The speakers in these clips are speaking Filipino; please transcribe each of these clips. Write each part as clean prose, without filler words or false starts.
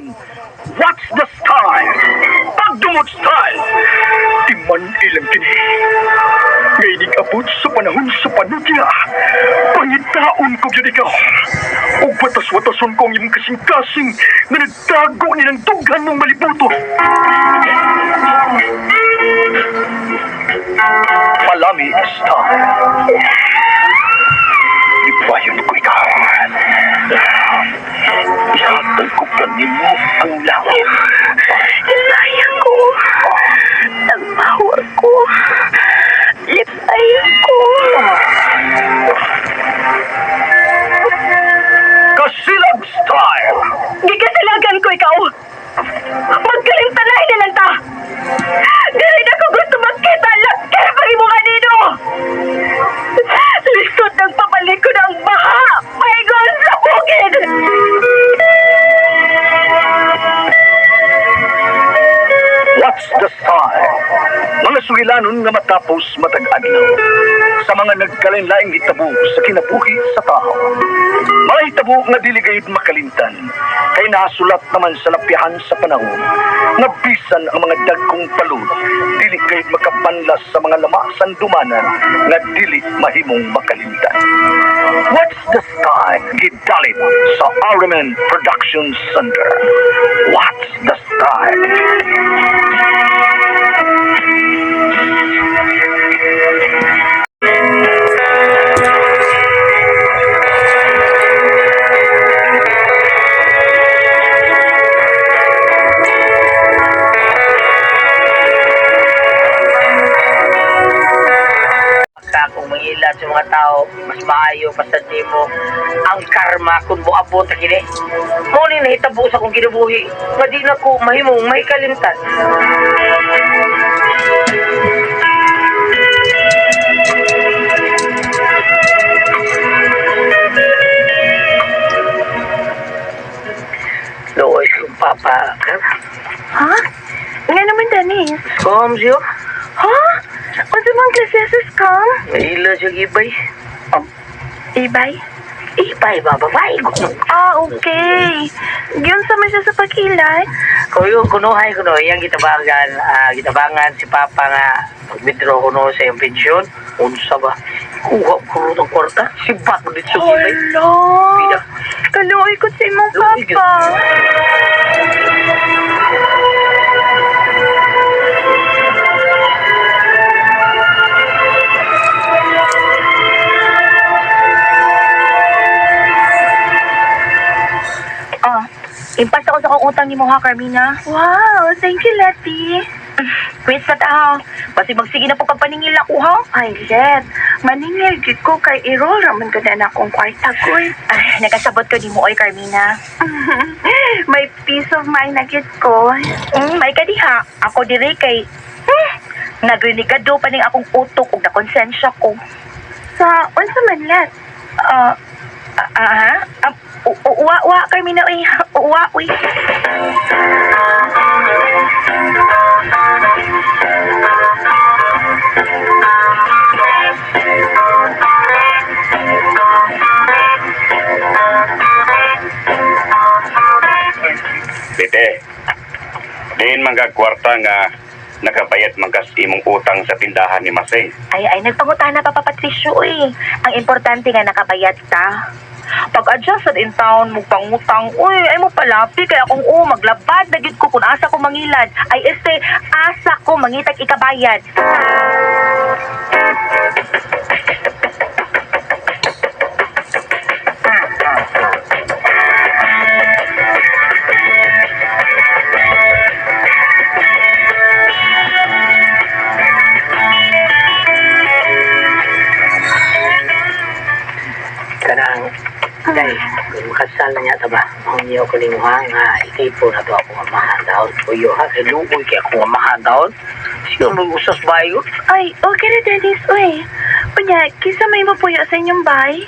What's the style? Pagdumot style! Timan ilang kini. Ngaynig abot sa panahon sa panudya. Pangitaon ko yun ikaw. O batas-watason ko ang iyong kasing-kasing na nagtago nilang tughan mong malibuto. Palami style. Ibayon ko ikaw. Ihatag ko pa nimo ang langit. Sayang ko. Nagmahal ko. Lipay ko. Kasilag style. Gikasilagan ko ikaw. Magkalimpanahin na lang ta. Dili na ko gusto magkita. Lakir pa rin mo kanino. Lisod nagpapalik ko ng baha. Paigon sa bukid. What's the style? Mga sugilanon nga matapos matag-adlaw sa mga nagkalain-laing hitabo sa kinabuhi sa tao. Mga hitabo nga dili gayud makalimtan kay nasulat naman sa lapihan sa panahon nga bisan ang mga dagkong palud dili gayud makapanlas sa mga lamasan dumanan nga dili mahimong makalimtan. What's the style? Gidalit sa Armen Production Center. What's the style? Kung mangilan sa mga tao, mas maayo basta di mo ang karma kung buabot na kini. Muna nahitabo sa kong kinabuhi, nga di na ko mahimong may kalimtan. Lois kong papa. Ha? Nga naman, Dennis. Kom siyo? Ha? O sa mga klases ka? Mahila siya gibay. Ibay? Ibay ba? Babae ko. Ah, okay. Yun sa man siya sa pagkilan. Kung kunuhay kuno, yung gitabangan si Papa nga mag-withdraw kuno sa iyong pensyon. Unsa ba? Kuha ko ng kwarta. Sibat mo dito sa gibay. Hala. Pida. Kaluoy ko sa imong Luoy ko. papa. Impas ako sa kong utang ni mo ha, Carmina. Wow, thank you, Letty. Wait sa tao. Basi magsige na po kag paningil ako ha. Ay, Let. Maningil gid ko kay i-roll raman ko na akong kwarta ko. Ay, nakasabot ko di mo oy, Carmina. May peace of mind na gid ko. May kadiha. Ako diri kay nagrenegado pa ning akong utok ug nakonsensya ko. Sa unsa man, Let? Uwa, Carmina, uy. Uwa, uy. Bete, diin mangga kwarta nga nakabayad manggas imong utang sa tindahan ni Masay. Ay, nagpangutana pa, Patricio, uy. Ang importante nga nakabayad ta. Pag-adjust sa in town mo pangutang, uy, ay mo palapi kaya kung maglabad na gid ko kung asa ko mangilad. Ay, asa ko mangitag ikabayad. Kanang, day, kung makasal na niya ba? Mahunyo ko ning nga, itipo na to ako nga mahadaw. Uyo ha, kay lumoy kaya ako nga mahadaw. Siya mo usas bayo. Ay, okay na, Dennis, uy. Kunya, kisa may mapuyo sa inyong bay?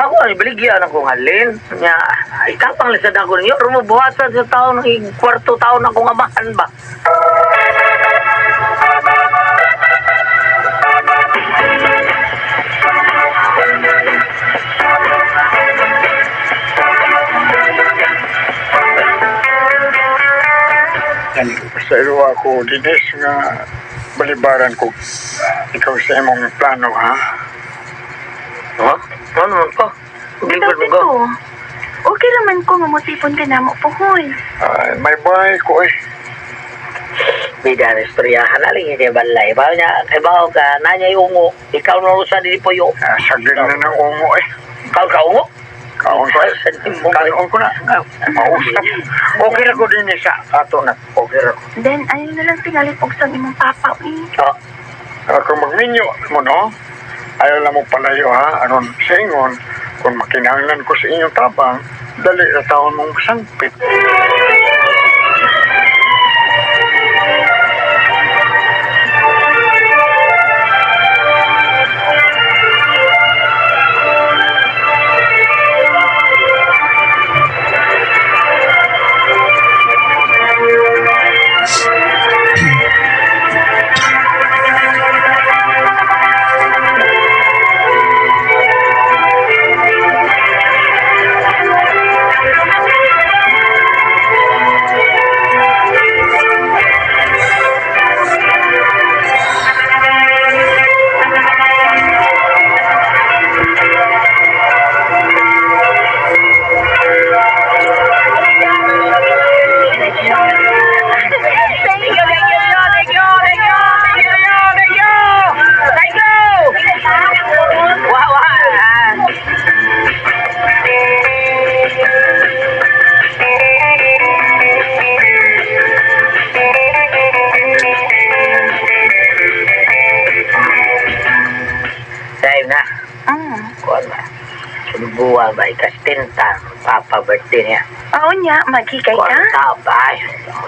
Ako ay baligyan akong halin. Nya, ay kapang lisad ako ninyo. Rumubuhasan sa taon ng kwarto taon akong amahan ba? Sa ilo ako, Dinis, nga balibaran ko ikaw sa imong plano, ha? Ha? Ano naman pa? Libre mo Ito, ko. okay naman ko nga motipon ka na mo po, hoy. Ay, may bahay ko eh. Bida na istoryahan na lang yung balay. Bawa niya, kay bawa ka, nanya yung ungo. Ikaw na sa dili po yung. Saglit na ng ungo eh. Ikaw ka ungo? Kaon ko eh. Sa mo Kaon ko na. Mausap. Okay na ko din sa ato na. Okay na ko. Then, ayaw na lang tingalit og sa imong papa, eh. Oh, Kung magminyo mo, no? Ayaw lang mo palayo, ha? Aron sa ingon, kung makinahanglan ko sa inyong tabang, dali na taon mong sangpit. Dahil na, Mm. kuwan ba? Sunubuwa ba, ikastinta, papa birthday niya. Oo niya, maghikay Kuwan ka. tao ba?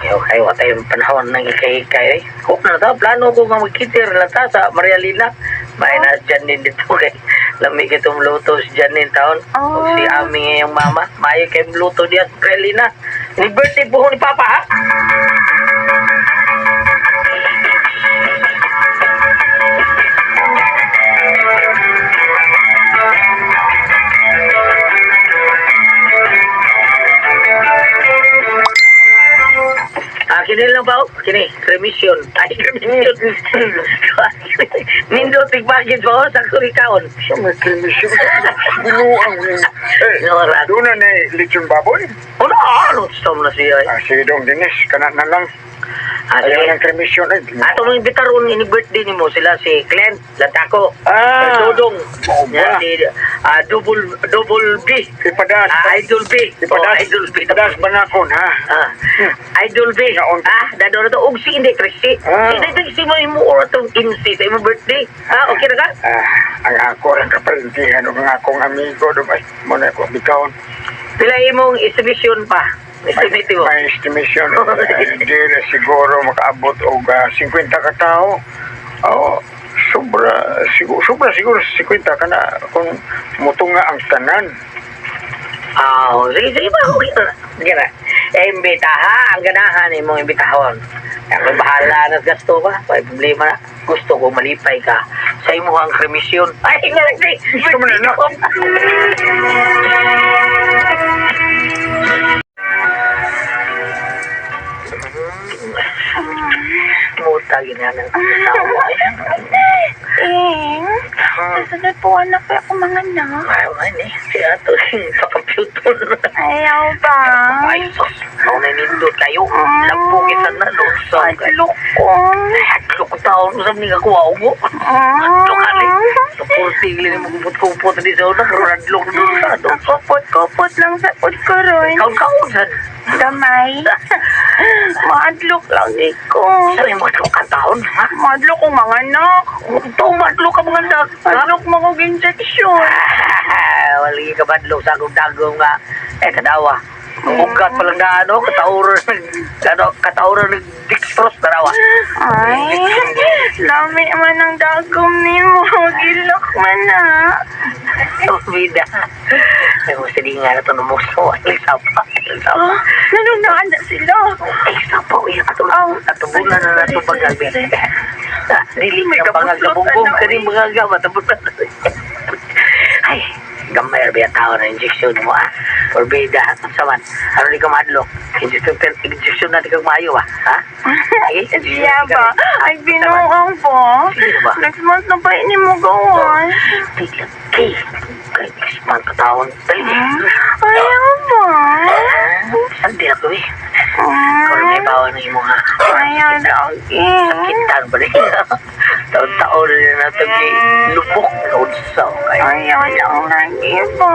Ayaw kayo, wata yung panahon ng ikay-ikay. Kung na ta, plano ko nga magkitir na ta sa Maria Lina. May na dyan din dito kay lamig itong luto si Janine taon. Oh. Si aming yung mama, maayo kay luto diyan Maria Lina. Ni birthday po ni Papa ha? Kini lang ba? Kini, remission. Ay, remission. Nindo, tigbagid ba sa kurikaon? Sa may krimisyon. Binuang yun. Eh, Norat. doon na ni lechon baboy. Ano? Ano? Stop na siya. Sige dong, Dinis. Kanat na lang. Ayaw Sige. ng krimisyon eh. Ato mong bitaron ini birthday ni mo sila si Glenn Latako. Dodong. Oo ba? Si double B. Ipadas. Idol B. Ipadas. Idol B. Ipadas banakon, ha? Idol B. Naon. Dadoro to og si hindi Christy. Hindi Christy mo imo or tong insi sa imo birthday. Okay na ka? Ang ako lang kapalintihan ng akong amigo. Dumay, muna ko bitaon. Pila imong estimation pa? Estimate mo. May estimation. Hindi na siguro makaabot og 50 ka tao. Oo. Sobra siguro 50 ka na kung mutunga ang tanan. Sige ba? Okay na. Sige na. Imbita ha. Ang ganahan imong imbitahon. Kaya bahala na sa gasto ba? May problema na. Gusto ko malipay ka sa imuhang kremisyon. Ay, nga lang Gusto mo na, no? Muta, ginana. Tawa. Nasunod po anak ko ako mga anak. Ay, ni. Si ato sa computer. Ayaw ba? Ay, sos. Ako na nindot kayo. Lampukisan na, no? So, Adlok ko. hadlo ko taon. Usap ni kakuha mo. Hadlo ka ni. Sa portigli ni magupot-kupot di sa una. Pero hadlo ko doon sa ano. Kapot-kapot lang sa pod ko ron. Kaon-kaon saan. Damay. Maadlok lang ko. Saan yung madlo ka taon, ha? Maadlok ko mga anak. Ito, madlo ka mga anak. Adlok mga og injection. Wali ka madlo sa agong-dagong nga. Kadawa. Ugat pa lang na ano, katauran ng dextrose na rawa. Ay, lami man ang dagom ni mo. Gilok man na. Vida. Ay, mo sige nga na ito na muso. Ay, sapa. Nanunaan na sila. Ay, sapa. Uy, natubulan na nato pag-albi. Dili May ka pangag na kabuklutan bumbong na, ka rin mga gama. Ay, gamay biya tao na injection mo, ah. Forbida, ang saman. Ano di ka madlok? Injection natin kang mayo ba? Ha? Siya ba? Ay, binuang po. Sige ba? Next month na pa ini mo gawin. Tiglang kay. Kay next month katawang tayo. Ayaw ba? Sandi ako eh. Kung may bawa na yung mga Ayaw lagi. sakitan ba rin? Taon-taon na natin lubok na unsa. Ayaw lang lagi po.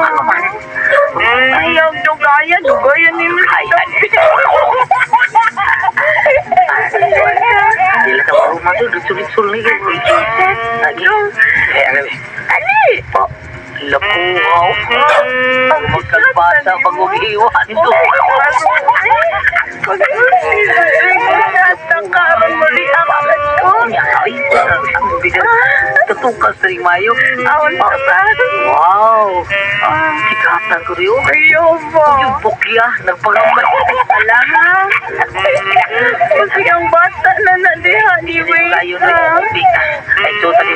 Ayaw dugaya. Dugaya ni Mr. Hindi lang sa maruma to. Dutsulit-sul lagi. Lagi. Eh, ano eh? Ali! Po. Lapungaw. Magkalbasa pag umiiwan to. Tangkaran mo rin ang alat ko. Ay, ang bigat. Tutukas na rin mayo. Awan sa parang. Wow. Sikatan ko rin. Ayaw ba? Yung bukya, nagpagambay. Ala ha? Kasi ang bata na nadiha ni Kayo na hindi. Ay, so tali.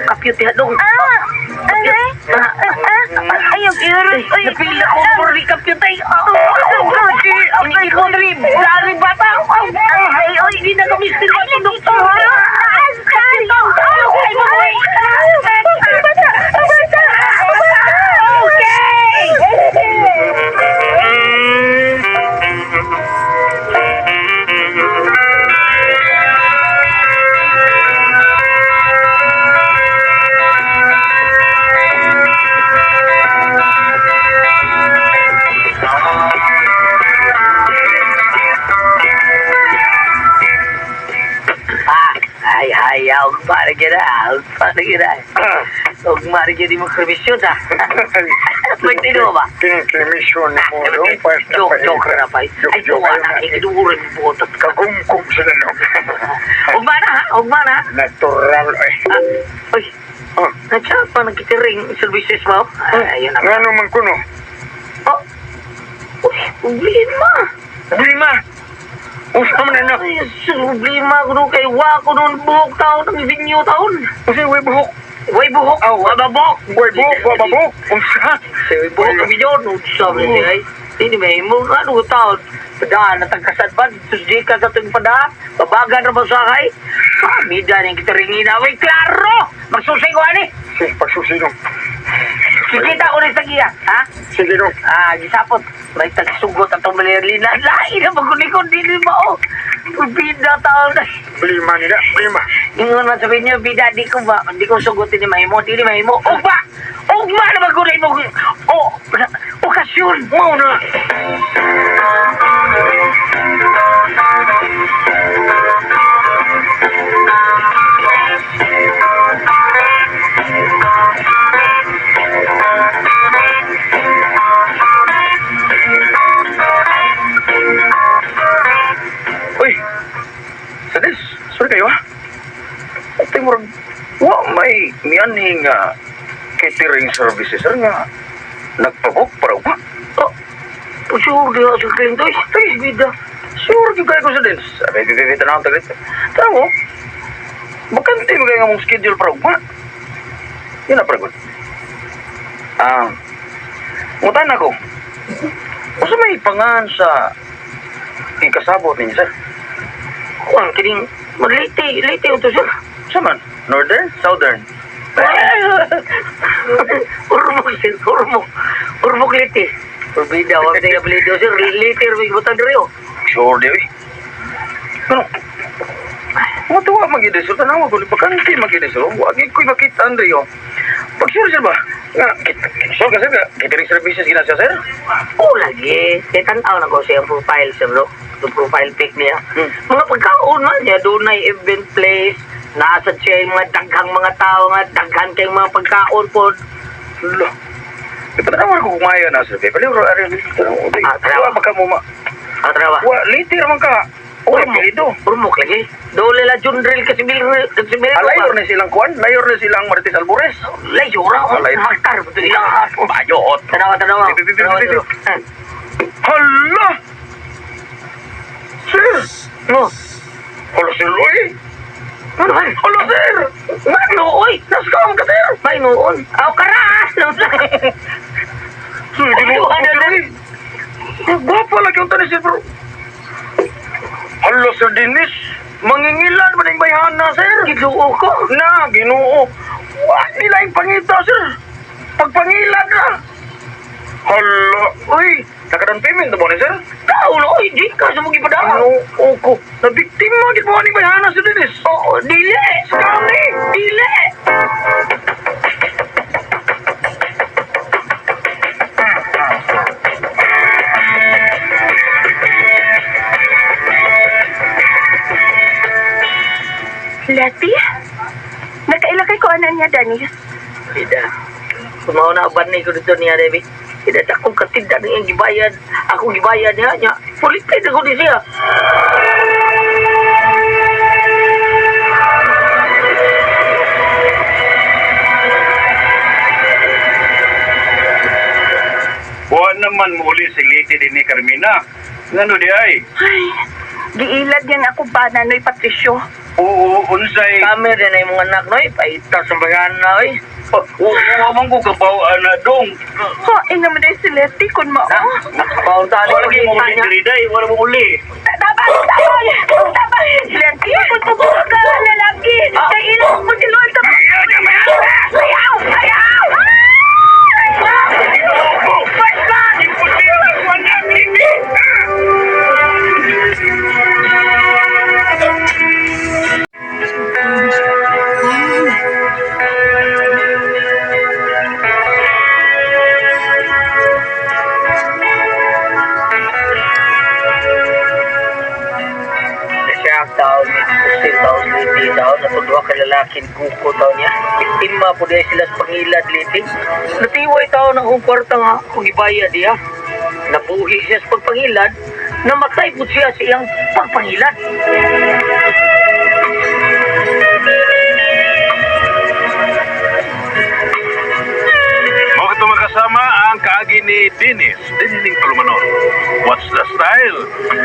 Kapyot ya dong. Ayaw irus. Napila ko mo rin kapyot ay. Hindi ko rin. Lari bata. Ay, hindi na lumistin mo yung doktor. Ay, hayaw. Para kita. Para kita. Huwag marigyan mo kremisyon ha. May tino ba? Kinaklimisyon mo doon. Joke na pa. Ay, tuwa na. Ikinuuran mo botot ka. Kagumkum sila no. Huwag ba na ha? Huwag ba na? Natural ay. Uy. Nandiyan pa nagkitiring services mo? Ayun na. Nga naman ko no. Oh. Uy, problema. Problema. Usa man na. Ay, problema ko nung kay Wako nung buhok taon ng venue taon. Kasi way buhok. Way buhok. Wababok. Way buhok. Wababok. Unsa? Way buhok kami yun. Sabi niya ay. Hindi may mo. Ano taon? Padaan na tagkasad ba? Tuesday ka sa tuwing padaan. Babagan na ba sa kay? Bida niyang kitiringin na. Way, klaro! Magsusay ko ani. Sige, pagsusi no. Kikita ko rin sa giya. Ha? Sige no. Gisapot. May tagsugot at tumalirlina. Lain na magulikon. Dili mo. Bida taon na. Problema nila. Problema. Ingon man sabihin niyo, bida, di ko ba? Di ko sugutin ni Mahimo. Di ni Mahimo. Ugba! Ugba na magulay mo. Okasyon. Mo na. Uy, sadis, sorry kayo ha. Ito yung murag, may miyaning catering services sir nga nagpabok para ba? Sure, di ako sa kliyente. Ay, bida, sure yung kaya ko sa dins. Sabi, bibibita na akong talit. Tara mo, bakante mo kaya nga mong schedule para ba? Yan na paragod. Mutan ako. Masa may pangan sa ikasabot ninyo sir? Kuan, kining, late ito sir. Saman? Northern? Southern? Urmok sir, urmok. Urmok liti. Urbida, wag tayo blido sir. Liti, may butang rin. Sure, di eh. Ano? Matuwa mag-idesol. Tanawa ko, bakante mag-idesol. Huwag ko'y makita, Andreo. Pag-sure sir ba? Nga, sure ka sir, catering services ginasya sir? Oo, lagi. Kaya tanaw na ko siyang profile sir, no? Yung profile pic niya. Mga pagkaon man niya, doon na event place, nasa siya yung mga daghang mga tao nga, daghan kayong mga pagkaon po. Lo. Tanawa ko kumaya na sir. Pero, tanawa baka mo ma... Trawa. Liti naman ka. Uy, pilido. Urmok lagi. Doon nila John Drill kasi bilang Layor na silang kuwan. Layor na silang Martis Albores. Layor ako. Layor. Makar. Ito ilang hapon. Bayot. Tanawa. Hala! Sir! No. Hala, sir, uy! Ano man? Hala, sir! Ano, oy? Nascam ka, sir! May noon. Aw, kara! Sir, ginuo ko sir eh. Gwapa lagi yung tanis sir bro. Hala Sir Dennis, mangingilan ba ng bayhana sir? Ginuo ko. Na, ginuo. Wala nila yung pangita sir. Pagpangilan na. Hala, uy, nakadan payment na ba ni sir? Tao na, oy, di ka sa mga ipadaan. Ginuo ko. Nabiktima gid mo ni bayhana Sir Dennis. Oo, dili. Kami. Dili. Letty? Nagkailakay ko anan niya, Dennis. Ida. Kumaw na banay ko dito niya, Debbie. Ida, akong katinda na yung gibayad. Ako gibayad niya niya. Pulitin ako di siya. Wa naman muli si Liti din ni Carmina. Ngano di ay? Ay, giilad yan ako ba, Nanoy Patricio? Oo, unsay. Kami rin ay mga anak, no? Paita sa bayan na, oy. Oo, man ko kabaw na dong. Ha, naman din si Letty kun mao. Nakapaw tayo Wala pag mo muli niya. diri day, wala mo muli. Tama! Letty, kung tubuh ka, lalaki! Kay ilang mo si Luan sa... Ayaw! Ayaw! Siya ang tao ni Kustin, tao ni Liti, tao na tudwa ka lalaking kuko tao niya. Biktima po dahil sila sa pangilad, Liti. Natiway tao ng kung kwarta nga kung ibaya diya. Nabuhi siya sa pagpangilad, namatay po siya sa iyang pagpangilad. Mga ito makasama ang kaagi ni Dennis, Dinining Tulumanon. What's the style?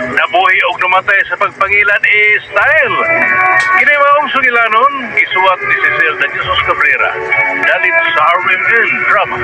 Nabuhi og namatay sa pagpangilan style. Kinimaong sugilanon, gisuwat ni Cecil de Jesus Cabrera. Dalit sa R&M Drama.